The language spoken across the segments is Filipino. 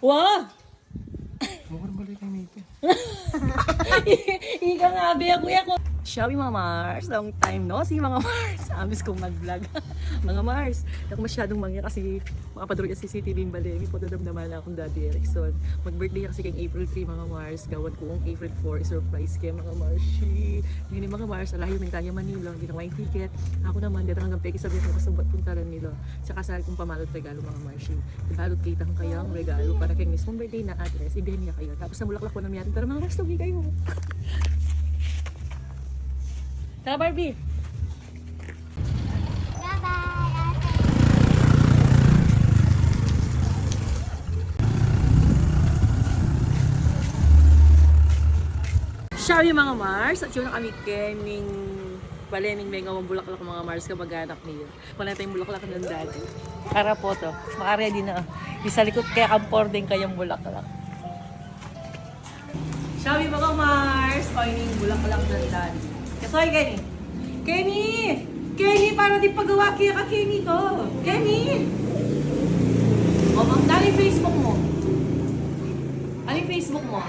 Wow! Mukhang balik kay Nito. Ika nga, biya kuya ko. Shall we mga Mars? Long time no see mga Mars. Amis kong mag-vlog. Mga Mars, hindi ako masyadong mangya kasi makapadroid sa CCTV yung balemi po. Dadamdaman lang akong Daddy Erickson. Mag-birthday kasi kay April 3 mga Mars. Gawad ko kong April 4 surprise kay mga Mars. Hindi mga Mars, alayo ng Tanya Manila. Hindi na may ticket. Ako naman, dito hanggang Peki sabihin ko kasabot puntaran nila. Tsaka sa kong pamalot regalo mga Mars. Ibalot kitang kayang regalo para kay mismong birthday na address. Ibihin niya kayo. Tapos namulaklak ko na miyatin. Pero mga Mars, tuloy kayo. Tara Barbie! Ciao yung mga Mars! At yun na kami keming baleming mega bulaklak mga Mars kamag-anak niyo. Wala tayong bulaklak ng dati. Para po to. Maka-ready na. Isa likod kaya kampor din kayang bulaklak. Ciao yung mga Mars! O yung bulaklak ng dati. Kasoy Kenny! Kenny! Kenny! Para di pagawa kaya ka Kenny to! Kenny! O ma'am, ano yung Facebook mo? Ano yung Facebook mo?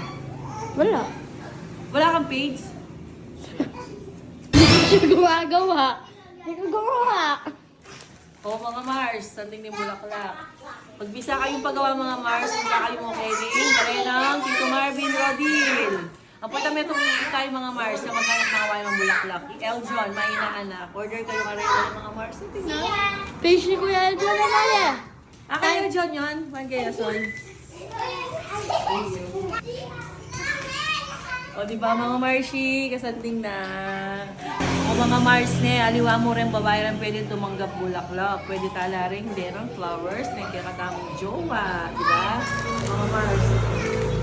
Wala. Wala kang page? Hindi ko gumagawa. Hindi ko gumawa. O mga Mars, something ni bulaklak. Pagbisa kayong paggawa mga Mars, hindi kayo mo Kevin, kaya lang Tito Marvin Rodil. Ang patamento tayo mga Mars na maghanap mga kawain ng bulaklak. El John, may inaanak. Order kayo karela ng mga Mars. Tingnan. Page ni Kuya Edwin na kaya. Kaya John yun? Juan Quezon. O diba mga Marshi, kasanting na. O mga Mars ne, aliwa mo rin babae rin pwede tumanggap bulaklak. Pwede tala rin derang flowers, may kakatamang jowa. Diba? Mga Mars.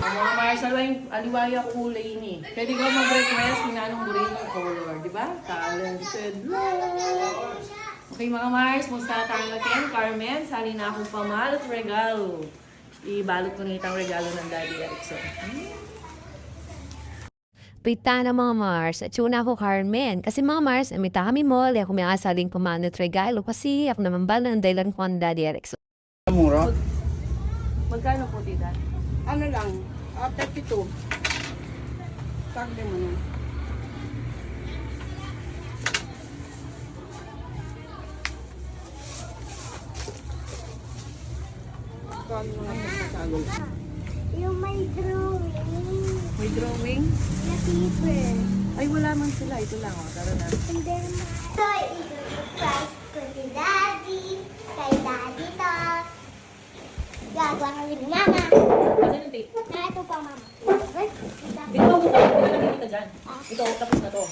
Ang mga Mars, aliwaya kulay ni. Pwede ka mag-request kung anong gurin ng color. Diba? Talented love. Okay mga Mars, musta tayo natin? Carmen, sali na akong pamalot regalo. Ibalot ko na itang regalo ng Daddy Erickson. Pita na mga Mars, at yun ako Carmen. Kasi mga Mars, amita kami mo, ako may asaling kumanot regalo kasi ako naman ba ng dahilan ko ang Daddy Erickson. Mura? Magkano po, tita? Ano lang, 32. Tagli mo na. Kano mga pagkakagol. Yung may drawing May drawing? na paper. Ay, wala man sila. Ito lang, oh. Tara na. And then, so, i-surprise ko si Daddy. Kay Daddy to. Gagawa kami ni Mama. Kasi yung tape. Na ito pa, Mama. Dito mo ka. Dito lang dito dyan. Ito, tapos na to.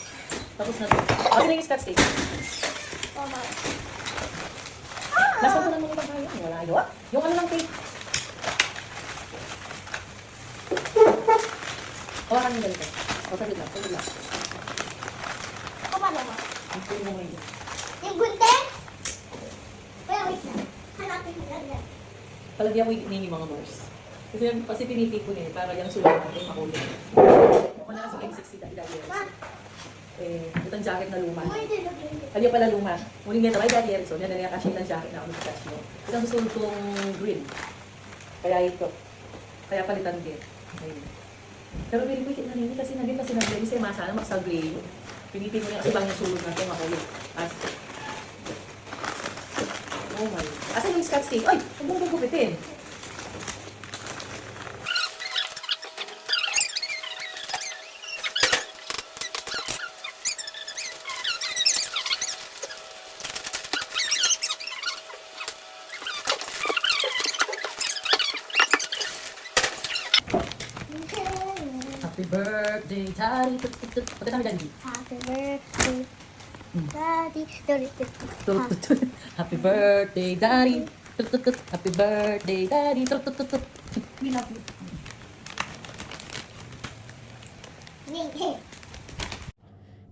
Tapos na to. Okay na yung scotch tape. Oh, Mama. Last one ko lang muna tayo. Wala kayo, ah. Yung ano lang tape. Hawakan mo ganito. O, saglit lang. Saglit lang. O, paano mo? Ang pili mo ngayon. Yung gunting? Wait, wait lang. Hanapin ko lang yan. Palagyan ko yung mga Mars. Kasi pinipig ko niya, para yung sulat natin makulong. Ako na kasi kay 60 Daddy Erickson. Itang jacket na luma. Uy, dinagin. Kanya pala luma. Muling nito kay Daddy Erickson. Yan na kasi ng jacket na ako sa catch mo. Itang gusto kong green. Kaya ito. Kaya palitan din. Ayun. Pero very quick na rin kasi nandito kasi nag-gray. Kasi masana magsag-gray. Pinipig ko niya kasi bang yung sulod natin makulong. Oh my. Asan yung scotch tape? Ay! Huwag mo gugupitin. Happy birthday, Daddy. Pagkita kami, Daddy. Happy birthday, Daddy. Tut. Happy birthday, Daddy. Tut. Happy birthday, Daddy. Tut.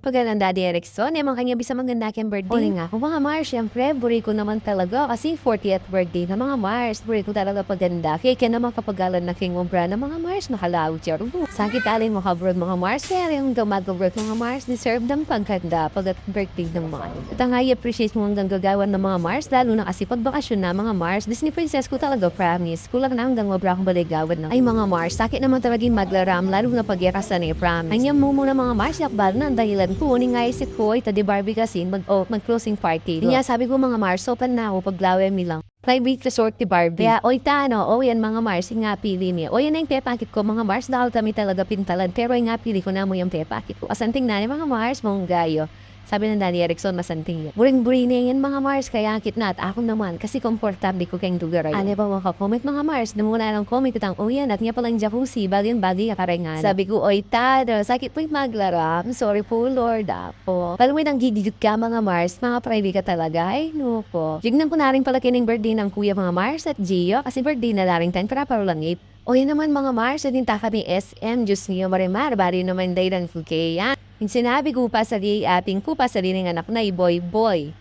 Pagkalan Daddy Erickson, yung mga kanya bisa maganda kayong birthday. O nga, kung mga Mars, syempre, buri ko naman talaga kasi 40th birthday na mga Mars. Buri ko talaga paganda. Kaya naman kapagalan na king umbra na mga Mars, nakalawag siya. Sakit alin mo kabrod mga Mars, kaya yung gumagabrod mga Mars, deserve ng pagkanda pag at birthday ng mga. At ang i-appreciate mo hanggang gagawan ng mga Mars, lalo na kasi pag bakasyon na mga Mars, Disney Princess ko talaga promise. Kulang na hanggang mabra akong baligawan na. Ay mga Mars, sakit naman talaga yung maglaram, lalo na pag-irasan ni promise. Ang mo muna mga Mars, yakbal na ang dahilan ko. Uning nga isip ko, ito di Barbie kasi mag-closing party. Kaya sabi ko mga Mars, open na ako paglawe mi lang. Private resort ni Barbie. Kaya, oy tano, yan mga Mars, nga pili niya. O yan na yung pepakit ko mga Mars, dahil kami talaga pintalan. Pero nga pili ko na mo yung pepakit ko. Asanting na ni mga Mars, mong gayo. Sabi ng Danny Erickson, masanting yan. Buring-buri na yan mga Mars, kaya akit na at ako naman, kasi komportable ko kayong lugar. Ano ba mga comment mga Mars, na muna lang comment itang uyan at nga palang jacuzzi, bagay karengan. Sabi ko, oy tado, sakit po yung maglara. I'm sorry po Lord, po. Palawin ang gigigit ka mga Mars, mga private ka talaga. Ay, no po. Jignan ko na rin pala kining birthday ng kuya mga Mars at Gio, kasi birthday na laring 10 para parulangit. O yan naman mga Mars, at hinta kami SM, Diyos niyo marimar, bari naman dayran ko kaya. Yung sinabi ko pa sa ating ko pa sa ng anak na boy.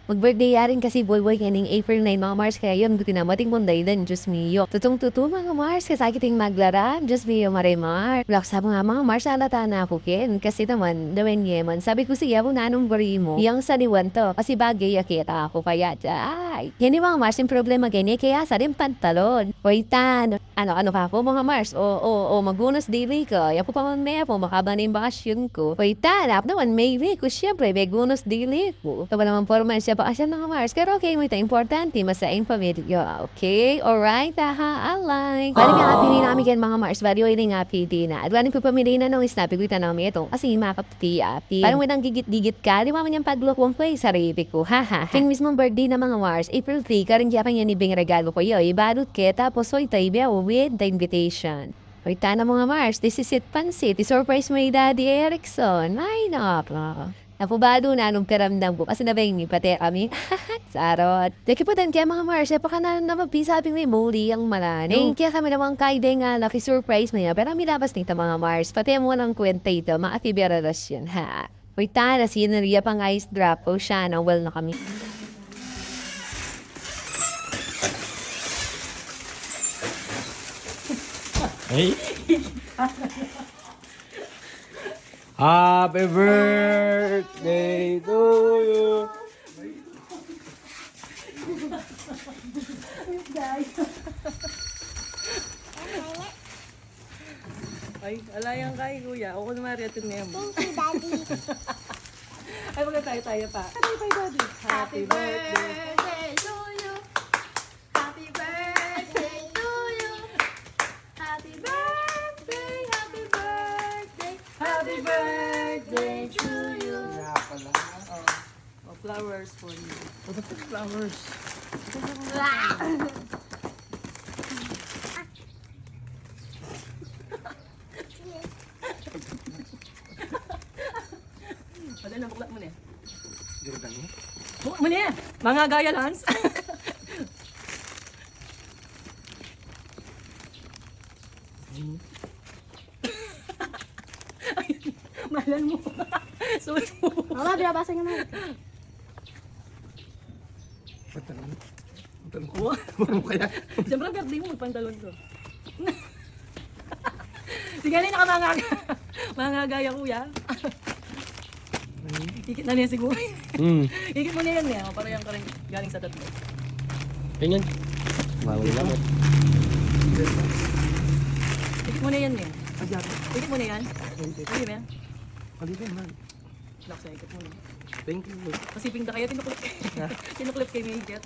Mag-birthday yarin kasi boy kaning April 9 mga Mars, kaya yun gutin na mating munday din, Diyos miyo. Tutong-tuto mga Mars, kasakiting maglara, Diyos miyo marimar. Relax sa mga Mars, alata na ako kin, kasi naman, dawen yeman. Sabi ko siya, kung nanong bari mo, yung saniwan to, kasi bagay yakita ako kaya, ay. Yan yung mga Mars, yung problema ganyan, kaya sa rin pantalon. Waitan, ano ka ako mga Mars, o magunas daily ko, yapo pa man may po, makaba na yung bakasyon ko. Waitan, hanap naman, maybe ko siyempre, begunos dili ko. Taba naman formal siya pa asya ng Mars. Pero okay, may importante, masaing pamilya. Okay, alright, alay. Bali nga pili namin yan mga Mars, bali oy nga pili na. At bali ko pamilya na nung snappy ko namin ito, kasi makapti api. Parang may nang gigit-gigit ka, di maman yung paglukwang play sa ribi ko, haha. King mismong birthday na mga Mars, April 3, karing kaya yan ibing regalo ko yun, ibalot ke, tapos oy taibya with the invitation. Hoy, tana mga Mars, this is it pansit. I-surprise mo yung Daddy Erickson. Ay, naka. Napubado na anong karamdam ko. Kasi nabengi pati kami. Sarot. Daki po din kaya mga Mars, pa ka na mabisabing may muli ang malano. Kaya kami naman kaide nga naki-surprise mo niya. Pero milabas nito mga Mars. Pati mo ng kwenta ito, mga tiberelasyon, ha. Hoy, tana, sinariya pang ice drop. O siya, na well na kami. Hey. Happy birthday to you. Ay, alayang kay kuya. Ako na mariatin niya mo. Thank you, Daddy. Ay, magkatayo pa. Tayo, Daddy. Happy birthday. to you. Happy birthday to you. Happy birthday, happy birthday. Happy birthday to you. Kaya pala. Oh, flowers for you. Flowers. Pwede na, buklat mo na. Jordan mo? Buklat mo na. Mga gaya, Lance. Malan mo. Suot mo. Mama, binabasa niya naman. Pantalon. Pantalon ko. Wow. Ano kaya? Siyempre, birthday mo, magpantalon ko. Sige, rin mga gaya, kuya. Ikit na niya siguro. Ikit mo na yan niya. Para yan ka rin galing sa tatlo. Ganyan. Mawala lang. Ikit mo na yan niya. Ayan. Ikit mo na yan. Hindi ba yan? Palitin man. Lock sa ikit mo na. Thank you. Kasi pinda kaya tinuklip kay. Tinuklip kay may ikit.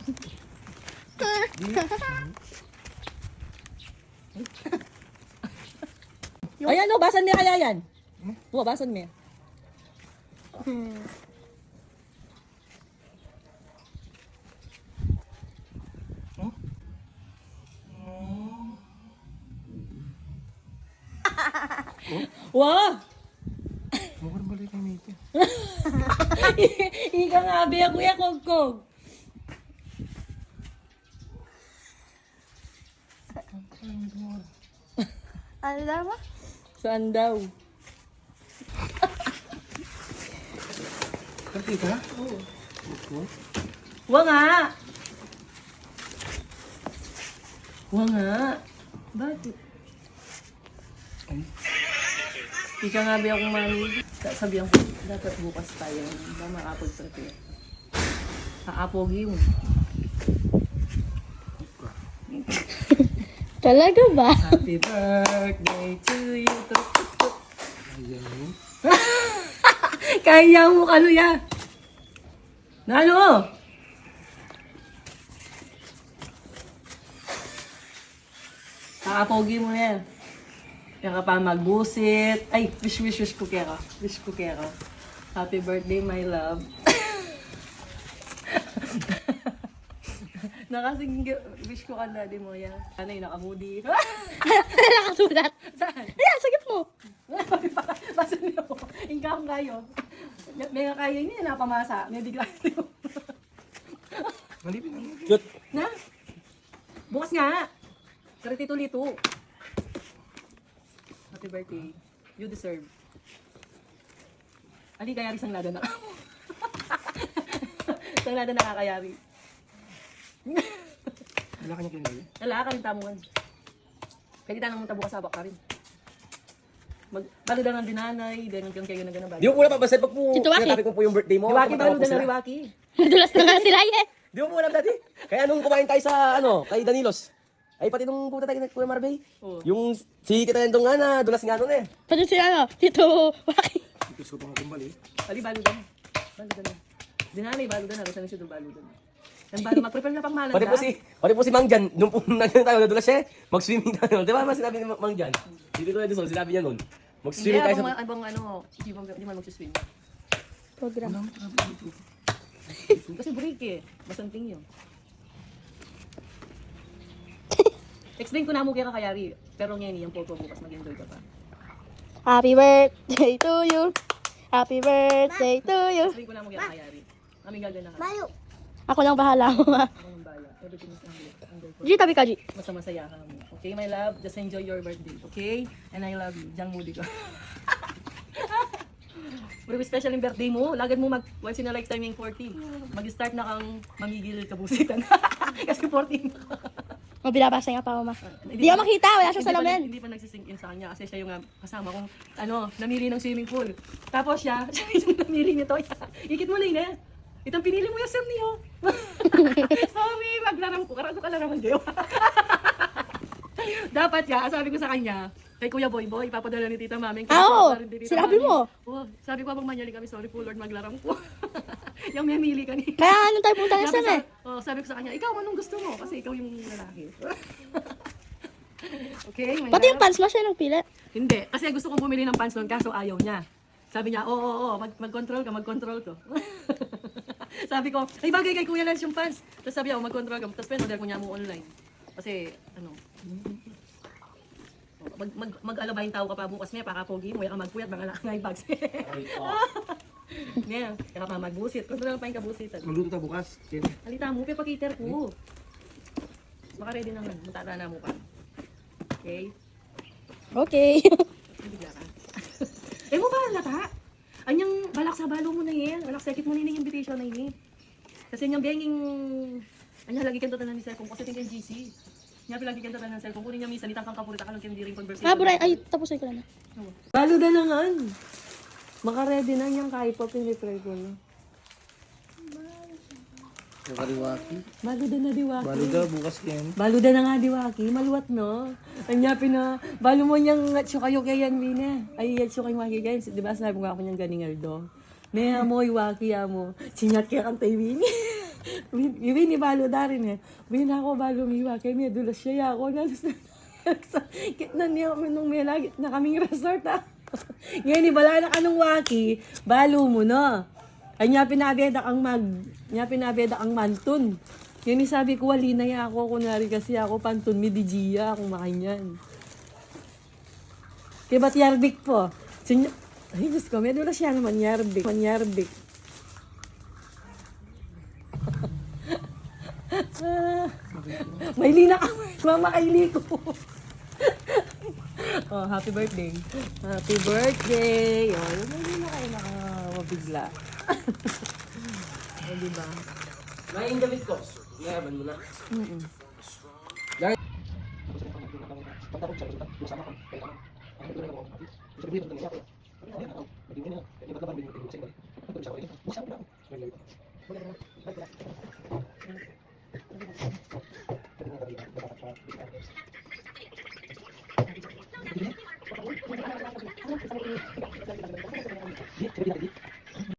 Ayan o, basan mo kaya yan. Oo, basan mo. Wow! Mukhang balik kay Mika. Ika nga, be, kuya kog-kog. Ano daw mo? Saan daw? Tita? Huwag nga! Huwag nga! Bakit? Ika nga ba akong mami? Sabihan ko, dapat bukas tayo. Ba makapag-prepare. Kaapogi mo. Talaga ba? Happy birthday to you. Kaya mo ano yan? Nalo? Kakapogi mo yan. Yan ka pa magbusit. Ay, wish ko kaya ka. Wish ko kaya ka. Happy birthday, my love. Nakasing wish ko ka daddy mo yan. Ano yung nakamudi? Nakasulat. Saan? Ayan, sagip mo. Basta niyo. Ingkang kayo. May kaya niya napamasa. May bigla niyo. Malipin lang. Cute. Na? Bukas nga. Karitito-lito. Happy birthday. You deserve. Ali, kayari sang lada na. Sang lada nakakayari. Wala ka niya kinagawa. Wala ka rin tamuhan. Pwede tanong mo bukas sabak ka rin. Baludan ng dinanay, ganun kang kayo na ganun. Di mo muna pabasan pag po Tito Waki. sinasabi ko po yung birthday mo. Riwaki, tumatawa po baludan sila. ng riwaki. Nadulas na nga sila eh. Di mo alam dati. Kaya nung kumain tayo sa kay Danilos. Ay pati nung puta tayo kay Kuya Marbay. Oo. Yung si Tita Nendong nga na dulas nga nun eh. Pati si Tito Waki. Ito sa mga kumbali. Ali, baludan. Baludan na. Dinanay, baludan na. Rosa na siya doon, baludan. Ang balo, mag-prepare na pang malanda. Pati po si Mang Jan, nung po nandiyan tayo, nadulas siya, mag-swimming tayo. Di ba mas sinabi ni Mang Jan? Dito ko na doon, sinabi niya nun. Hindi, Mag-swimming tayo sa... abang hindi man magsiswim. Program. Kasi break eh. Masanting yun. Explain ko na mo kaya kakayari. Pero ngayon, yung photo bukas, mag-enjoy ka pa. Happy birthday to you. Happy birthday to you. Explain ko na mo kaya kakayari. Kami gagana ka. Mayo. Ako lang bahala mo. Ang bala. Everything is under G, tabi ka, G. Basta masaya ka mo. Okay, my love? Just enjoy your birthday. Okay? And I love you. Diyan moody ko. Pero special yung birthday mo, lagad mo once in a lifetime yung 40. Mag-start na kang mamigil kabusitan. Kasi 14 na. O, binabasa nga pa, mama. Hindi ako makita, wala siya sa lamin. Hindi pa nagsisink in sa kanya kasi siya yung kasama kong namili ng swimming pool. Tapos siya yung namili nito. Ikit mo lang na. Itong pinili mo yung Sam niyo. Sorry, maglaram ko. Karado ka lang naman kayo. Dapat sabi ko sa kanya, kay Kuya Boy, ipapadala ni Tita Mami. Sinabi mo. Oh, sabi ko habang manyali kami, sorry po Lord, maglaram ko. Yung memili kanina. Kaya anong tayo punta na Sabi, Sam eh. sabi ko sa kanya, ikaw anong gusto mo? Kasi ikaw yung lalaki. Okay, may Pati yung love. pants mo siya nagpilit. Hindi, kasi gusto kong bumili ng pants noon, kaso ayaw niya. Sabi niya, oo, mag-control ka, mag-control ko. Sabi ko, ay bagay kay Kuya Lance yung pants. Tapos sabi niya, mag-control ka. Tapos pinodel ko niya mo online. Kasi, mag-alabahin tao ka pa bukas niya, pakapogi mo, yung magpuyat, mga langay bags. Ngayon, kaya pa magbusit. Control pa yung kabusitan. Magluto tayo bukas. Ken. Halita mo, pakiter ko. Baka ready naman, matara na mo pa. Okay? Okay. Bigla ka. Mo ba lata? Anyang balak sa balo mo na yan. Balak sakit mo na yung invitation na yun. Kasi yung benging... Anya lagi kang tatanan ni Cellphone kasi tingin GC. Nya lagi kang tatanan ng Cellphone. Kunin niya minsan, itang kang kapurita ka lang kaya hindi rin conversation. Buray. Ay, tapusin ko na. Balo na naman. Maka-ready na niyang kahit pa pinipray ko na. Kariwaki. Balo na diwaki. Baluda bukas Ken. Balo na nga diwaki. Maluwat no. Anya pina... Balo mo niyang atso kayo kay yan, Mina. Ay, atso kayo waki kayo. Diba sinabi ko ako niyang ganingal do. May mo, iwaki mo. Sinyat kaya kang tayo, Winnie. Winnie, balo da rin eh. Winnie ako, balo mi iwaki. May dulas siya ako. Kitna niya nung may lagi na kaming resort ah. Ngayon, bala na ka nung waki, balo mo no. Ay niya pinabeda ang mantun. Ngayon sabi ko, wali na ya ako. Kunwari kasi ako pantun mi di Gia. Akong makanyan. Kaya ba't yarbik po? Ay, Diyos ko, may dula siya naman yarbik. May lina ka. Mama, kaili ko. Oh, happy birthday. Happy birthday. Oh, may lina kayo nakabigla. O, diba? Ngayon gamit ko. Ngayaban mo na. Mm-mm.